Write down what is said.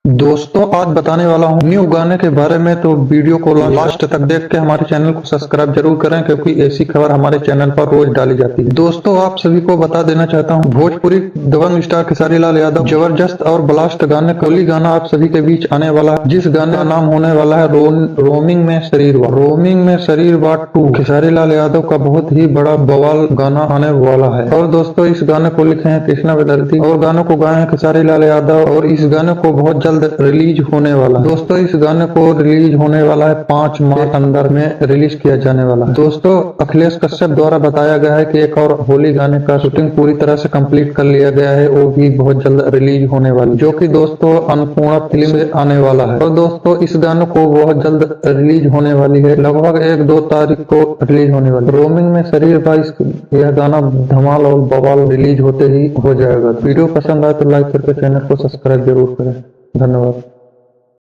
दोस्तों आज बताने वाला हूँ न्यू गाने के बारे में, तो वीडियो को लास्ट तक देख के हमारे चैनल को सब्सक्राइब जरूर करें, क्योंकि ऐसी खबर हमारे चैनल पर रोज डाली जाती है। दोस्तों आप सभी को बता देना चाहता हूँ, भोजपुरी दबंग स्टार खेसारी लाल यादव जबरदस्त और ब्लास्ट गाने कोहली गाना आप सभी के बीच आने वाला है, जिस गाने का नाम होने वाला है रोमिंग में शरीर बात। रोमिंग में शरीर बात 2 खेसारी लाल यादव का बहुत ही बड़ा बवाल गाना आने वाला है। और दोस्तों इस गाने को लिखे हैं कृष्णा वेदर्ती और गानों को गाए हैं खेसारी लाल यादव, और इस गाने को बहुत जल्द रिलीज होने वाला है। दोस्तों इस गाने को रिलीज होने वाला है 5 माह के अंदर में रिलीज किया जाने वाला है। दोस्तों अखिलेश कश्यप द्वारा बताया गया है कि एक और होली गाने का शूटिंग पूरी तरह से कंप्लीट कर लिया गया है, वो भी बहुत जल्द रिलीज होने वाली, जो कि दोस्तों अन्नपूर्णा फिल्म से आने वाला है। और दोस्तों इस गाने को बहुत जल्द रिलीज होने वाली है, लगभग 1-2 तारीख को रिलीज होने वाली। रोमिंग में शरीर भाई यह गाना धमाल और बवाल रिलीज होते ही हो जाएगा। वीडियो पसंद आए तो लाइक करके चैनल को सब्सक्राइब जरूर करें। धन्यवाद।